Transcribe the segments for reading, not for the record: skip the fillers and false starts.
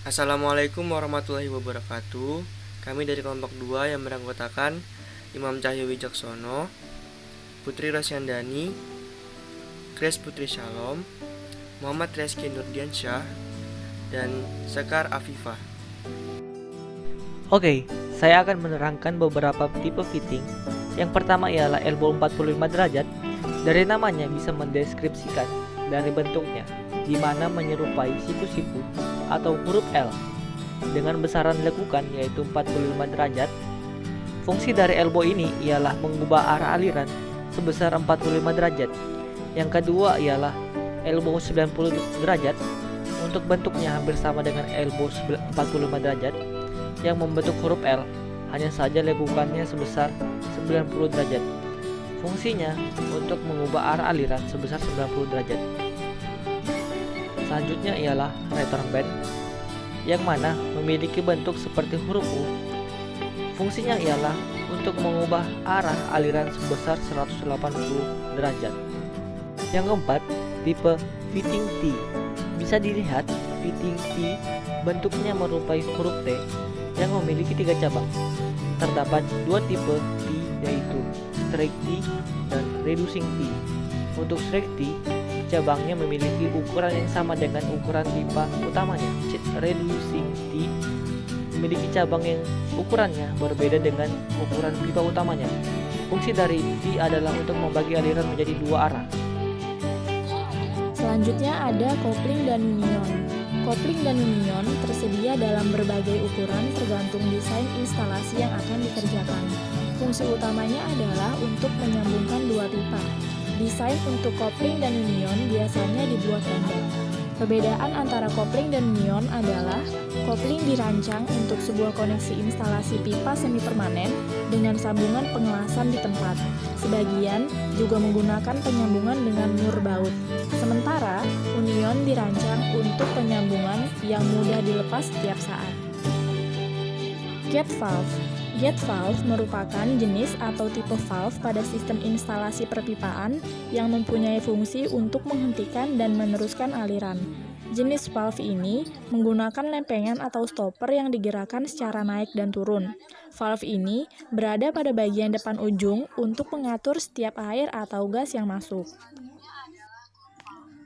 Assalamualaikum warahmatullahi wabarakatuh. Kami dari kelompok 2 yang beranggotakan Imam Cahyo Wijaksono, Putri Rosyandani, Grace Putri Shalom, Muhammad Reski Nurdiansyah, dan Sekar Afifah. Oke, saya akan menerangkan beberapa tipe fitting. Yang pertama ialah elbow 45 derajat. Dari namanya bisa mendeskripsikan dari bentuknya, di mana menyerupai siku-siku atau huruf L dengan besaran lekukan yaitu 45 derajat. Fungsi dari elbow ini ialah mengubah arah aliran sebesar 45 derajat. Yang kedua ialah elbow 90 derajat. Untuk bentuknya hampir sama dengan elbow 45 derajat yang membentuk huruf L, hanya saja lekukannya sebesar 90 derajat. Fungsinya untuk mengubah arah aliran sebesar 90 derajat. Selanjutnya ialah return band, yang mana memiliki bentuk seperti huruf U. Fungsinya ialah untuk mengubah arah aliran sebesar 180 derajat. Yang keempat, tipe fitting T. Bisa dilihat, fitting T bentuknya menyerupai huruf T yang memiliki 3 cabang. Terdapat 2 tipe T, yaitu straight T dan reducing T. Untuk straight T, cabangnya memiliki ukuran yang sama dengan ukuran pipa utamanya. Reducing T memiliki cabang yang ukurannya berbeda dengan ukuran pipa utamanya. Fungsi dari T adalah untuk membagi aliran menjadi 2 arah. Selanjutnya ada kopling dan union. Kopling dan union tersedia dalam berbagai ukuran tergantung desain instalasi yang akan dikerjakan. Fungsi utamanya adalah untuk menyambungkan 2 pipa. Desain untuk kopling dan union biasanya dibuat random. Perbedaan antara kopling dan union adalah kopling dirancang untuk sebuah koneksi instalasi pipa semi permanen dengan sambungan pengelasan di tempat. Sebagian juga menggunakan penyambungan dengan mur baut. Sementara union dirancang untuk penyambungan yang mudah dilepas setiap saat. Gate valve. Gate valve merupakan jenis atau tipe valve pada sistem instalasi perpipaan yang mempunyai fungsi untuk menghentikan dan meneruskan aliran. Jenis valve ini menggunakan lempengan atau stopper yang digerakkan secara naik dan turun. Valve ini berada pada bagian depan ujung untuk mengatur setiap air atau gas yang masuk.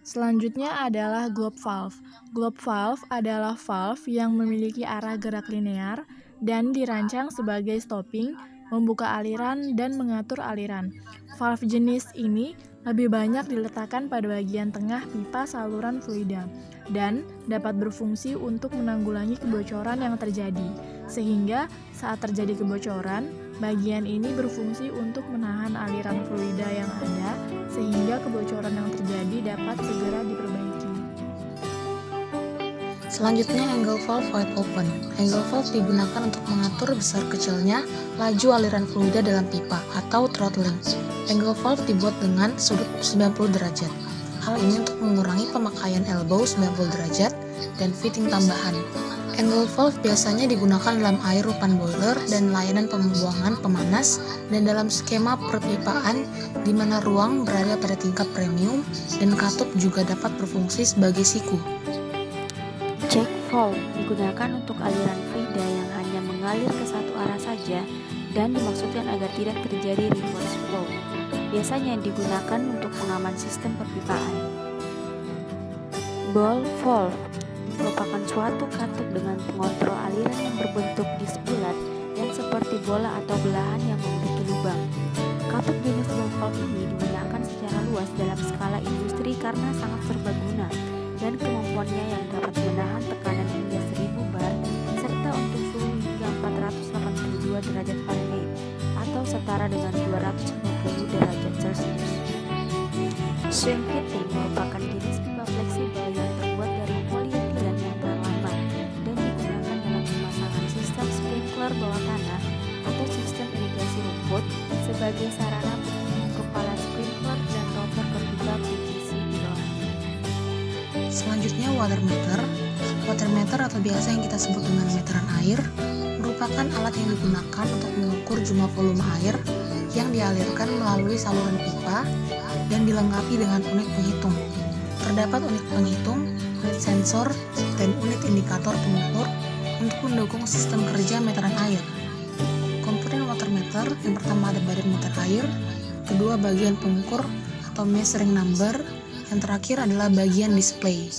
Selanjutnya adalah globe valve. Globe valve adalah valve yang memiliki arah gerak linear dan dirancang sebagai stopping, membuka aliran, dan mengatur aliran. Valve jenis ini lebih banyak diletakkan pada bagian tengah pipa saluran fluida dan dapat berfungsi untuk menanggulangi kebocoran yang terjadi. Sehingga saat terjadi kebocoran, bagian ini berfungsi untuk menahan aliran fluida yang ada sehingga kebocoran yang terjadi dapat segera diperbaiki. Selanjutnya, angle valve wide open. Angle valve digunakan untuk mengatur besar kecilnya laju aliran fluida dalam pipa atau throttling. Angle valve dibuat dengan sudut 90 derajat. Hal ini untuk mengurangi pemakaian elbow 90 derajat dan fitting tambahan. Angle valve biasanya digunakan dalam air rupan boiler dan layanan pembuangan pemanas dan dalam skema perpipaan di mana ruang berada pada tingkat premium dan katup juga dapat berfungsi sebagai siku. Check valve digunakan untuk aliran fluida yang hanya mengalir ke satu arah saja dan dimaksudkan agar tidak terjadi reverse flow. Biasanya digunakan untuk pengaman sistem perpipaan. Ball valve merupakan suatu katup dengan pengontrol aliran yang berbentuk disk bulat yang seperti bola atau belahan yang memiliki lubang. Katup jenis ball valve ini digunakan secara luas dalam skala industri karena sangat serbaguna dan kemampuannya yang dapat menahan tekanan hingga 1000 bar serta untuk suhu hingga 482 derajat Fahrenheit atau setara dengan 250 derajat Celcius. Swing fitting merupakan jenis pipa fleksibel yang terbuat dari polietilen yang tahan lama dan digunakan dalam pemasangan sistem sprinkler bawah tanah atau sistem irigasi rumput sebagai sarana penghubung kepala sprinkler dan rotor ke pipa PVC di bawah. Selanjutnya, water meter. Water meter atau biasa yang kita sebut dengan meteran air merupakan alat yang digunakan untuk mengukur jumlah volume air yang dialirkan melalui saluran pipa dan dilengkapi dengan unit penghitung. Terdapat unit penghitung unit sensor, dan unit indikator pengukur untuk mendukung sistem kerja meteran air. Komponen water meter, yang pertama ada badan meter air, kedua bagian pengukur atau measuring number, yang terakhir adalah bagian display.